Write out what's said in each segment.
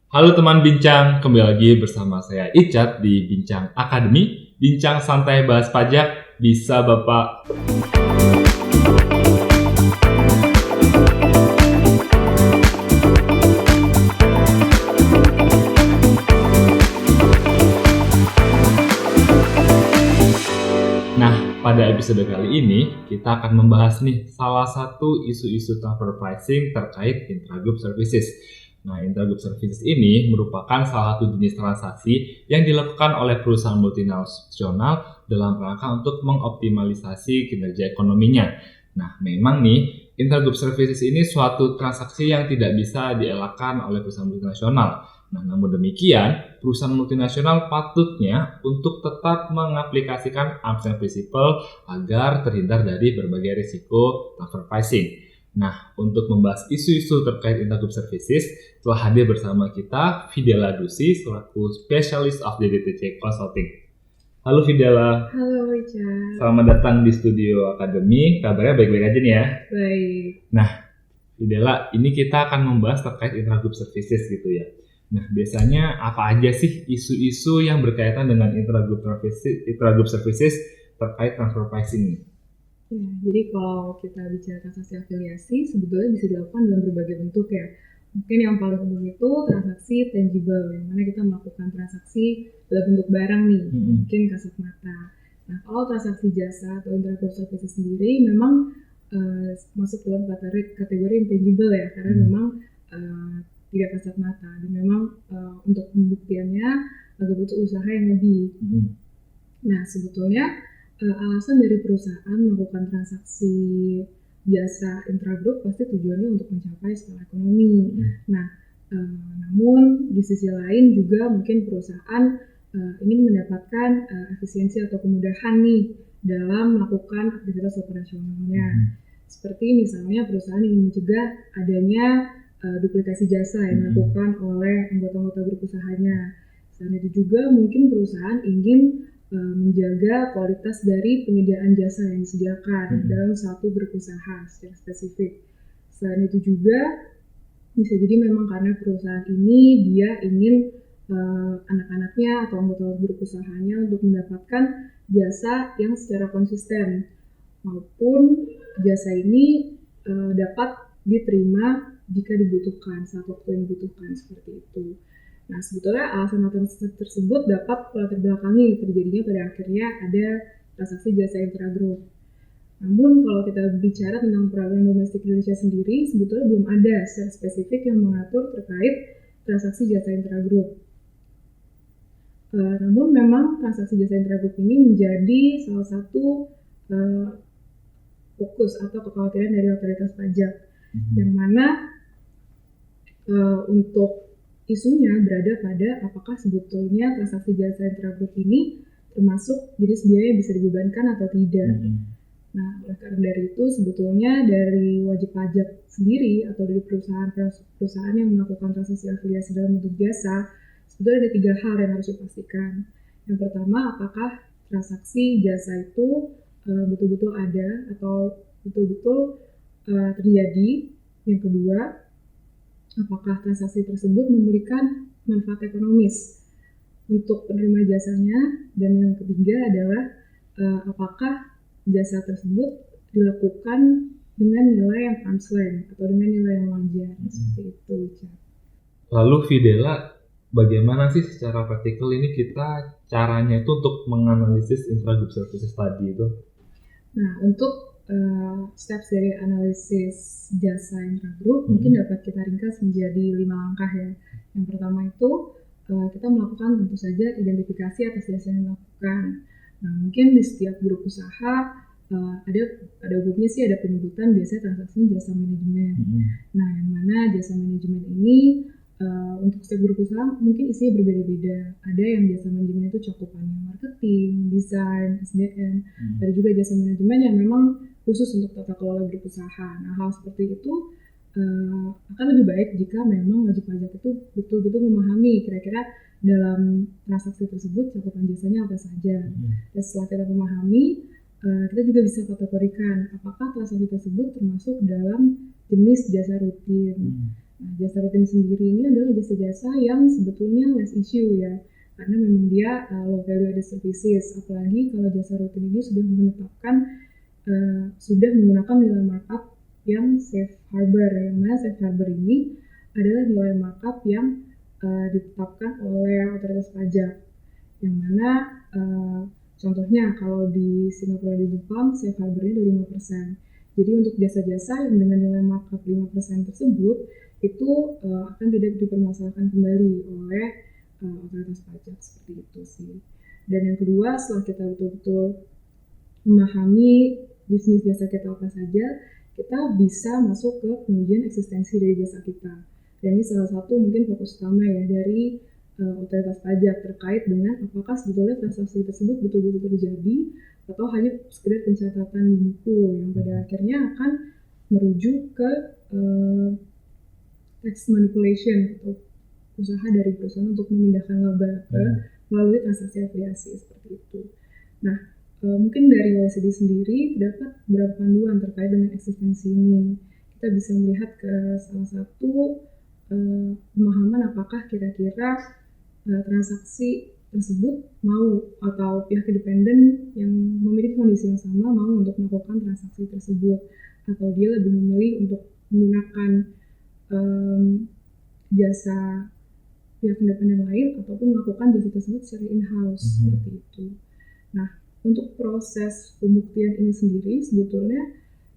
Halo teman bincang, kembali lagi bersama saya Icat di Bincang Akademi. Bincang santai bahas pajak, bisa Bapak. Nah, pada episode kali ini kita akan membahas nih salah satu isu-isu transfer pricing terkait intragroup services. Nah, intragroup services ini merupakan salah satu jenis transaksi yang dilakukan oleh perusahaan multinasional dalam rangka untuk mengoptimalisasi kinerja ekonominya. Nah, memang nih, intragroup services ini suatu transaksi yang tidak bisa dielakkan oleh perusahaan multinasional. Nah, namun demikian, perusahaan multinasional patutnya untuk tetap mengaplikasikan arm's length principle agar terhindar dari berbagai risiko transfer pricing. Nah, untuk membahas isu-isu terkait intragroup services, telah hadir bersama kita Fidela Dusi selaku Specialist of DDTC Consulting. Halo Fidela. Halo Ica. Selamat datang di studio Akademi. Kabarnya baik-baik aja nih ya? Baik. Nah, Fidela, ini kita akan membahas terkait intragroup services gitu ya. Nah, biasanya apa aja sih isu-isu yang berkaitan dengan intragroup services terkait transfer pricing? Ya, jadi kalau kita bicara transaksi afiliasi, sebetulnya bisa dilakukan dalam berbagai bentuk ya. Mungkin yang paling umum itu transaksi tangible, yang mana kita melakukan transaksi dalam bentuk barang nih, mungkin kasat mata. Nah, kalau transaksi jasa atau intragroup services sendiri memang masuk dalam kategori intangible ya, karena memang tidak kasat mata, dan memang untuk pembuktiannya agak butuh usaha yang lebih. Nah, sebetulnya alasan dari perusahaan melakukan transaksi jasa intragroup pasti tujuannya untuk mencapai skala ekonomi. Nah, namun di sisi lain juga mungkin perusahaan ingin mendapatkan efisiensi atau kemudahan nih dalam melakukan aktivitas operasionalnya. Seperti misalnya perusahaan ingin mencegah adanya duplikasi jasa yang dilakukan oleh anggota-anggota grup usahanya. Selain itu juga mungkin perusahaan ingin menjaga kualitas dari penyediaan jasa yang disediakan dalam satu grup usaha secara spesifik. Selain itu juga bisa jadi memang karena perusahaan ini dia ingin anak-anaknya atau anggota grup usahanya untuk mendapatkan jasa yang secara konsisten, maupun jasa ini dapat diterima jika dibutuhkan, saat waktu yang dibutuhkan, seperti itu. Nah, sebetulnya alasan-alasan tersebut dapat melatar belakangi terjadinya pada akhirnya ada transaksi jasa intragroup. Namun kalau kita bicara tentang peraturan domestik Indonesia sendiri, sebetulnya belum ada secara spesifik yang mengatur terkait transaksi jasa intragroup. Namun memang transaksi jasa intragroup ini menjadi salah satu fokus atau kekhawatiran dari otoritas pajak, yang mana untuk isunya berada pada apakah sebetulnya transaksi jasa intragroup ini termasuk jenis biaya yang bisa dibebankan atau tidak. Nah, oleh karena dari itu sebetulnya dari wajib pajak sendiri atau dari perusahaan yang melakukan transaksi afiliasi dalam bentuk jasa, sebetulnya ada 3 hal yang harus dipastikan. Yang pertama, apakah transaksi jasa itu betul-betul ada atau betul-betul terjadi. Yang kedua, apakah transaksi tersebut memberikan manfaat ekonomis untuk penerima jasanya. Dan yang ketiga adalah apakah jasa tersebut dilakukan dengan nilai yang arm's length atau dengan nilai yang wajar, seperti itu. Lalu Fidela, bagaimana sih secara praktikal ini kita caranya itu untuk menganalisis intragroup services tadi itu? Nah, untuk steps dari analisis jasa intragroup mungkin dapat kita ringkas menjadi 5 langkah ya. Yang pertama itu kita melakukan tentu saja identifikasi atas jasa yang dilakukan. Nah, mungkin di setiap grup usaha ada umumnya sih ada penyebutan biasanya transaksi jasa manajemen. Nah, yang mana jasa manajemen ini untuk setiap grup usaha mungkin isinya berbeda-beda. Ada yang jasa manajemen itu cakupannya marketing, desain, SDM. Ada juga jasa manajemen yang memang khusus untuk tata kelola grup usaha. Nah, hal seperti itu akan lebih baik jika memang wajib pajak itu betul-betul memahami kira-kira dalam transaksi tersebut cakupan jasanya apa saja. Dan setelah kita memahami, kita juga bisa kategorikan apakah transaksi tersebut termasuk dalam jenis jasa rutin. Nah, jasa rutin sendiri ini adalah jasa-jasa yang sebetulnya less issue ya, karena memang dia low value added services. Apalagi kalau jasa rutin ini sudah menggunakan nilai markup yang safe harbor. Yang mana safe harbor ini adalah nilai markup yang ditetapkan oleh otoritas pajak. Yang mana contohnya kalau di Singapura dan Jepang safe harbor-nya ada 5%. Jadi untuk jasa-jasa yang dengan nilai markup 5% tersebut itu akan tidak dipermasalahkan kembali oleh otoritas pajak, seperti itu sih. Dan yang kedua, setelah kita betul-betul memahami bisnis jasa kita apa saja, kita bisa masuk ke pengujian eksistensi dari jasa kita. Dan ini salah satu mungkin fokus utama ya dari otoritas pajak terkait dengan apakah sebetulnya transaksi tersebut betul-betul terjadi atau hanya sekedar pencatatan di buku yang pada akhirnya akan merujuk ke tax manipulation atau usaha dari perusahaan untuk memindahkan laba melalui transaksi afiliasi seperti itu. Nah, mungkin dari OECD sendiri terdapat beberapa panduan terkait dengan eksistensi ini. Kita bisa melihat ke salah satu pemahaman apakah kira-kira transaksi tersebut mau atau pihak independen yang memiliki kondisi yang sama mau untuk melakukan transaksi tersebut, atau dia lebih memilih untuk menggunakan jasa pihak independen lain ataupun melakukan jasa tersebut secara in-house seperti itu. Nah, untuk proses pembuktian ini sendiri sebetulnya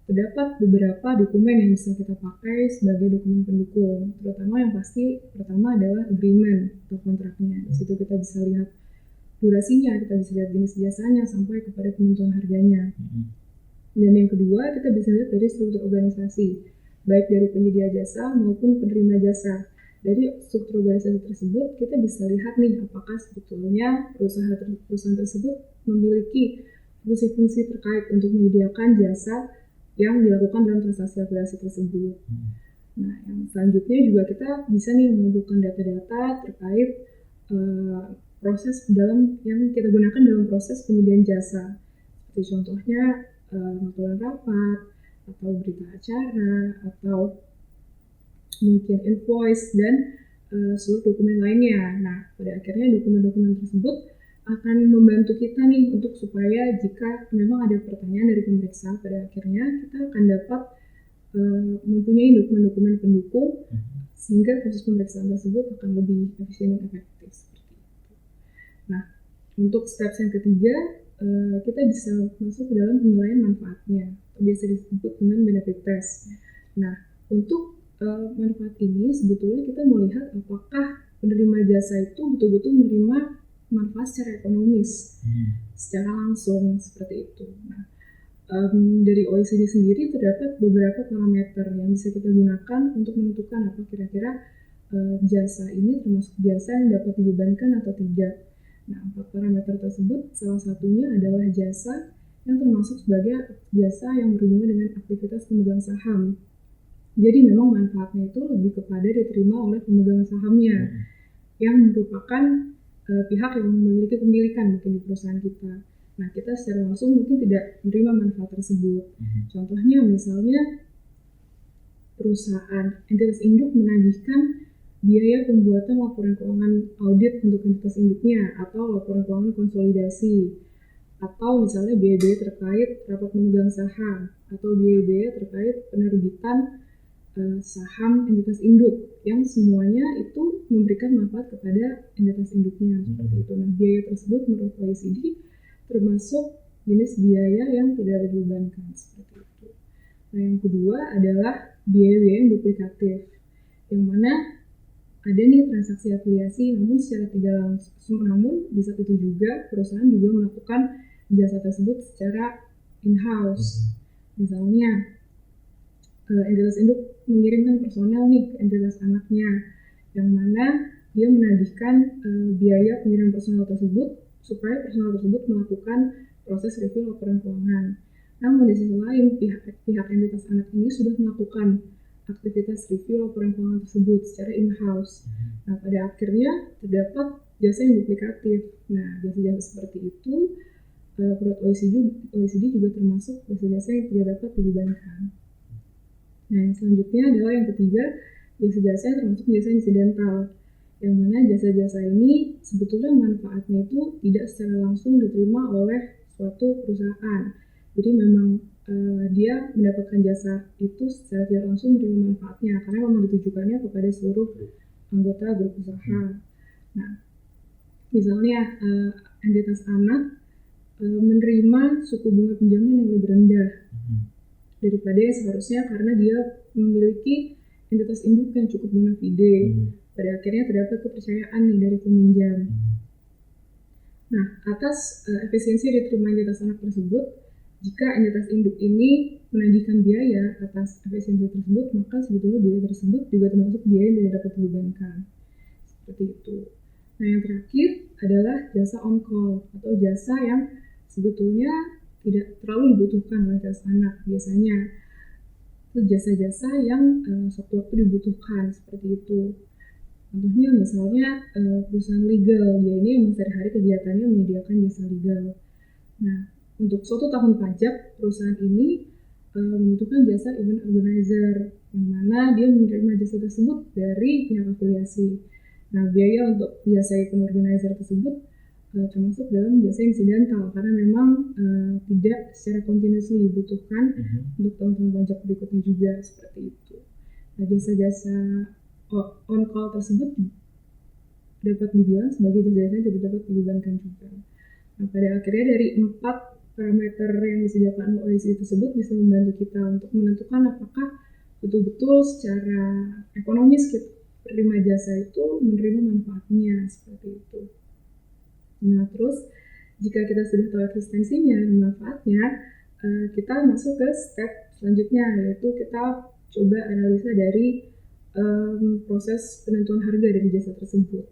terdapat beberapa dokumen yang bisa kita pakai sebagai dokumen pendukung, terutama yang pasti pertama adalah agreement atau kontraknya. Di situ kita bisa lihat durasinya, kita bisa lihat jenis jasanya sampai kepada penentuan harganya. Dan yang kedua, kita bisa lihat dari struktur organisasi, baik dari penyedia jasa maupun penerima jasa. Dari struktur organisasi tersebut, kita bisa lihat nih apakah sebetulnya perusahaan tersebut memiliki fungsi-fungsi terkait untuk menyediakan jasa yang dilakukan dalam transaksi afiliasi tersebut. Nah, yang selanjutnya juga kita bisa nih mengumpulkan data-data terkait proses yang kita gunakan dalam proses penyediaan jasa. Seperti contohnya notulen rapat, atau berita acara, atau mungkin invoice, dan seluruh dokumen lainnya. Nah, pada akhirnya dokumen-dokumen tersebut akan membantu kita nih untuk supaya jika memang ada pertanyaan dari pemeriksa, pada akhirnya kita akan dapat mempunyai dokumen-dokumen pendukung sehingga proses pemeriksaan tersebut akan lebih efisien dan efektif seperti itu. Nah, untuk steps yang ketiga, kita bisa masuk ke dalam penilaian manfaatnya, biasa disebut dengan benefit test. Nah, untuk manfaat ini sebetulnya kita melihat apakah penerima jasa itu betul-betul menerima manfaat secara ekonomis, secara langsung seperti itu. Nah, dari OECD sendiri terdapat beberapa parameter yang bisa kita gunakan untuk menentukan apa kira-kira jasa ini termasuk jasa yang dapat dibebankan atau tidak. Nah, 4 parameter tersebut salah satunya adalah jasa yang termasuk sebagai jasa yang berhubungan dengan aktivitas pemegang saham. Jadi memang manfaatnya itu lebih kepada diterima oleh pemegang sahamnya yang merupakan pihak yang memiliki kepemilikan mungkin di perusahaan kita. Nah, kita secara langsung mungkin tidak menerima manfaat tersebut. Contohnya misalnya perusahaan entitas induk menagihkan biaya pembuatan laporan keuangan audit untuk entitas induknya atau laporan keuangan konsolidasi, atau misalnya biaya-biaya terkait rapat pemegang saham atau biaya-biaya terkait penerbitan saham entitas induk yang semuanya itu memberikan manfaat kepada entitas induknya seperti itu. Nah, biaya tersebut menurut OECD termasuk jenis biaya yang tidak dibebankan seperti itu. Nah, yang kedua adalah biaya-biaya yang duplikatif, yang mana ada nih transaksi afiliasi namun secara tidak langsung, namun di saat itu juga perusahaan juga melakukan jasa tersebut secara in-house. Misalnya entitas induk mengirimkan personel nih ke entitas anaknya, yang mana dia menagihkan biaya pengiriman personel tersebut supaya personel tersebut melakukan proses review laporan keuangan. Namun di sisi lain pihak entitas anak ini sudah melakukan aktivitas review laporan keuangan tersebut secara in-house. Nah, pada akhirnya terdapat jasa yang duplikatif. Nah, jasa-jasa seperti itu menurut OECD juga termasuk jasa-jasa yang tidak dapat dibebankan. Nah, yang selanjutnya adalah yang ketiga, jasa-jasa yang termasuk jasa insidental, yang mana jasa-jasa ini sebetulnya manfaatnya itu tidak secara langsung diterima oleh suatu perusahaan. Jadi memang dia mendapatkan jasa itu secara tidak langsung menerima manfaatnya karena memang ditujukannya kepada seluruh anggota grup usaha. Nah, misalnya entitas anak menerima suku bunga pinjaman yang lebih rendah daripada yang seharusnya karena dia memiliki entitas induk yang cukup bona fide. Pada akhirnya terdapat kepercayaan nih dari peminjam. Nah, atas efisiensi diterima entitas anak tersebut, jika entitas induk ini menagihkan biaya atas efisiensi tersebut, maka sebetulnya biaya tersebut juga termasuk biaya yang tidak dapat dibebankan. Seperti itu. Nah, yang terakhir adalah jasa on call atau jasa yang sebetulnya tidak terlalu dibutuhkan oleh entitas anak. Biasanya itu jasa-jasa yang sewaktu-waktu dibutuhkan, seperti itu. Contohnya misalnya perusahaan legal, dia ini yang sehari-hari kegiatannya menyediakan jasa legal. Nah, untuk suatu tahun pajak, perusahaan ini membutuhkan jasa event organizer, yang mana dia menerima jasa tersebut dari pihak afiliasi. Nah, biaya untuk jasa event organizer tersebut termasuk dalam jasa insidental, karena memang tidak secara continuously dibutuhkan untuk tahun-tahun pajak berikutnya juga, seperti itu. Nah, jasa-jasa on call tersebut dapat dibilang sebagai jasa-jasa yang tidak dapat dibebankan juga. Nah, pada akhirnya dari 4 parameter yang disediakan oleh OECD tersebut bisa membantu kita untuk menentukan apakah betul-betul secara ekonomis penerima jasa itu menerima manfaatnya, seperti itu. Nah, terus jika kita sudah tahu eksistensinya dan manfaatnya, kita masuk ke step selanjutnya, yaitu kita coba analisa dari proses penentuan harga dari jasa tersebut.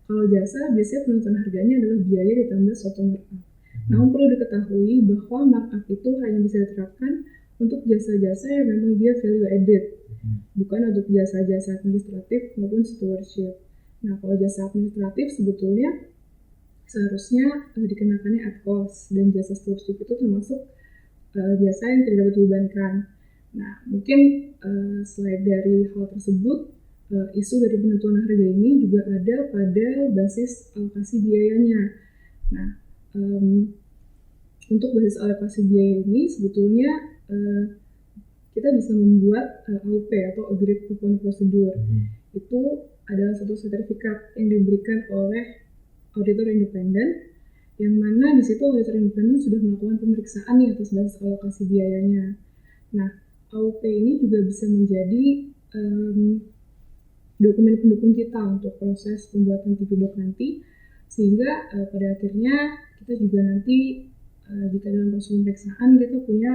Kalau jasa, biasanya penentuan harganya adalah biaya ditambah suatu markup. Namun perlu diketahui bahwa markup itu hanya bisa diterapkan untuk jasa-jasa yang memang dia value added, bukan untuk jasa-jasa administratif maupun stewardship. Nah, kalau jasa administratif sebetulnya seharusnya dikenakannya at cost, dan jasa stewardship itu termasuk jasa yang tidak dapat dibebankan. Nah, mungkin selain dari hal tersebut, isu dari penentuan harga ini juga ada pada basis alokasi biayanya. Nah, untuk basis alokasi biaya ini sebetulnya kita bisa membuat AUP atau Agreed Upon Procedure. Itu adalah satu sertifikat yang diberikan oleh auditor independen, yang mana di situ auditor independen sudah melakukan pemeriksaan nih atas basis alokasi biayanya. Nah, AUP ini juga bisa menjadi dokumen pendukung kita untuk proses pembuatan TPDoc nanti, sehingga pada akhirnya kita juga nanti jika dalam proses pemeriksaan kita punya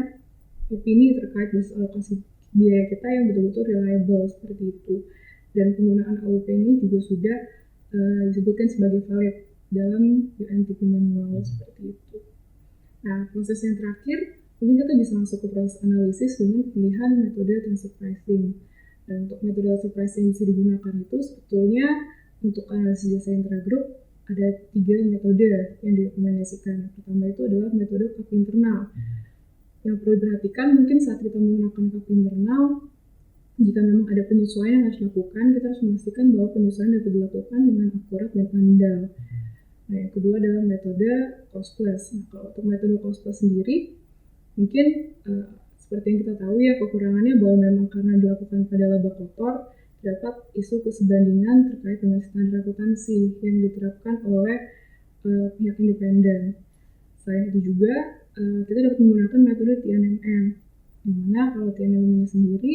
opini terkait basis alokasi biaya kita yang betul-betul reliable, seperti itu. Dan penggunaan AUP ini juga sudah disebutkan sebagai valid dalam UNTP manual, seperti itu. Nah, proses yang terakhir mungkin kita bisa masuk ke proses analisis dengan pemilihan metode transfer pricing. Dan untuk metode transfer pricing yang bisa digunakan itu sebetulnya untuk analisis jasa intragroup ada 3 metode yang direkomendasikan. Pertama itu adalah metode CAP internal. Yang perlu diperhatikan mungkin saat kita menggunakan CAP internal, jika memang ada penyesuaian yang harus dilakukan, kita harus memastikan bahwa penyesuaian dapat dilakukan dengan akurat dan andal. Nah, yang kedua adalah metode cost plus. Nah, kalau untuk metode cost plus sendiri, mungkin seperti yang kita tahu ya, kekurangannya bahwa memang karena dilakukan pada laba kotor, terdapat isu kesebandingan terkait dengan standar akuntansi yang diterapkan oleh pihak independen. Selain itu juga, kita dapat menggunakan metode TNMM, yang mana kalau TNMM ini sendiri,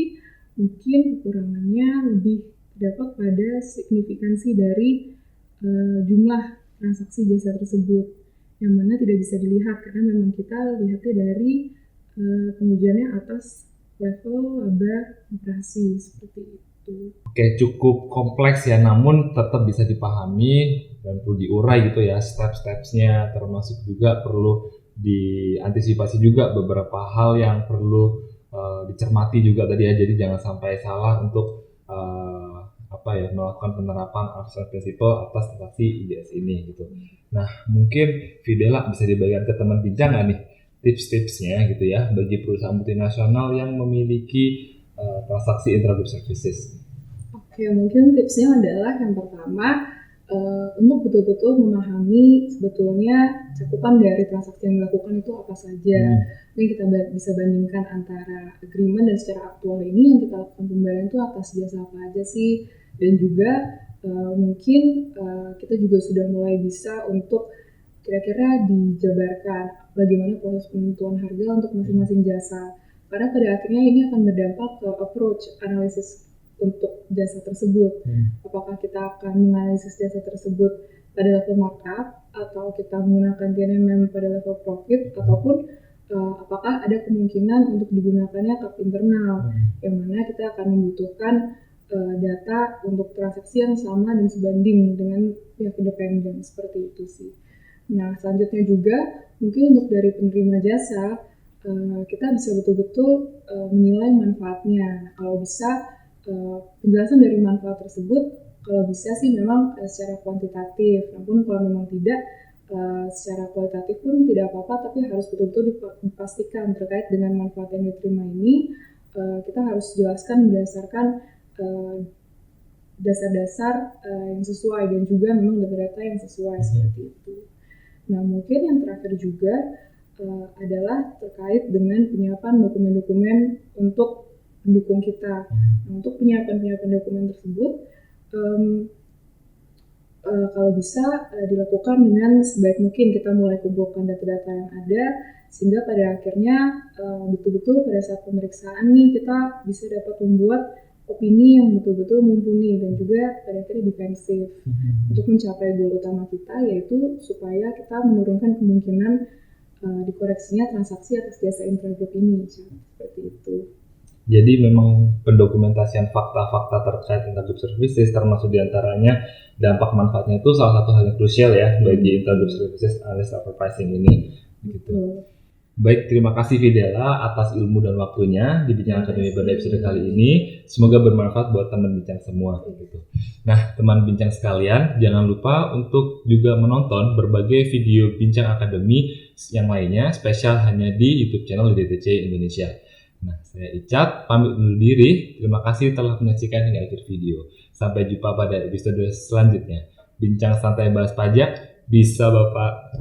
mungkin kekurangannya lebih terdapat pada signifikansi dari jumlah transaksi jasa tersebut, yang mana tidak bisa dilihat karena memang kita lihatnya dari pengujiannya atas level laba operasi, seperti itu. Oke, cukup kompleks ya, namun tetap bisa dipahami dan perlu diurai gitu ya step-stepsnya, termasuk juga perlu diantisipasi juga beberapa hal yang perlu dicermati juga tadi ya, jadi jangan sampai salah untuk melakukan penerapan Armstrong Principle atas transaksi IJS ini gitu. Nah, mungkin Fidela bisa dibagikan ke teman bincang nggak nih tips-tipsnya gitu ya bagi perusahaan multinasional yang memiliki transaksi intragroup services. Ya mungkin tipsnya adalah yang pertama untuk betul-betul memahami sebetulnya cakupan dari transaksi yang dilakukan itu apa saja. Mungkin kita bisa bandingkan antara agreement dan secara aktual ini yang kita lakukan pembayaran itu atas jasa apa aja sih, dan juga mungkin kita juga sudah mulai bisa untuk kira-kira dijabarkan bagaimana proses penentuan harga untuk masing-masing jasa, karena pada akhirnya ini akan berdampak ke approach analisis untuk jasa tersebut. Apakah kita akan menganalisis jasa tersebut pada level markup atau kita menggunakan TNMM pada level profit, ataupun apakah ada kemungkinan untuk digunakannya ke internal, yang mana kita akan membutuhkan data untuk transaksi yang sama dan sebanding dengan pihak independen, seperti itu sih. Nah, selanjutnya juga mungkin untuk dari penerima jasa, kita bisa betul-betul menilai manfaatnya. Kalau bisa penjelasan dari manfaat tersebut, kalau bisa sih memang secara kuantitatif, namun kalau memang tidak secara kualitatif pun tidak apa-apa, tapi harus betul-betul dipastikan terkait dengan manfaat yang diterima ini. Kita harus jelaskan berdasarkan dasar-dasar yang sesuai dan juga memang data-data yang sesuai, seperti itu. Nah, mungkin yang terakhir juga adalah terkait dengan penyiapan dokumen-dokumen untuk mendukung kita. Nah, untuk penyiapan dokumen tersebut kalau bisa dilakukan dengan sebaik mungkin kita mulai kumpulkan data-data yang ada, sehingga pada akhirnya betul-betul pada saat pemeriksaan nih kita bisa dapat membuat opini yang betul-betul mumpuni dan juga pada akhirnya defensif untuk mencapai goal utama kita, yaitu supaya kita menurunkan kemungkinan dikoreksinya transaksi atas jasa intragroup ini, seperti itu. Jadi memang pendokumentasian fakta-fakta terkait intragroup services, termasuk diantaranya dampak manfaatnya itu salah satu hal yang krusial ya bagi intragroup services alias transfer pricing ini. Gitu. Baik, terima kasih Fidela atas ilmu dan waktunya di Bincang Akademi pada episode kali ini. Semoga bermanfaat buat teman bincang semua. Gitu. Nah, teman bincang sekalian, jangan lupa untuk juga menonton berbagai video Bincang Akademi yang lainnya, spesial hanya di YouTube channel IDTC Indonesia. Nah, saya Icat, pamit undur diri. Terima kasih telah menyaksikan hingga akhir video. Sampai jumpa pada episode selanjutnya. Bincang santai bahas pajak, bisa Bapak.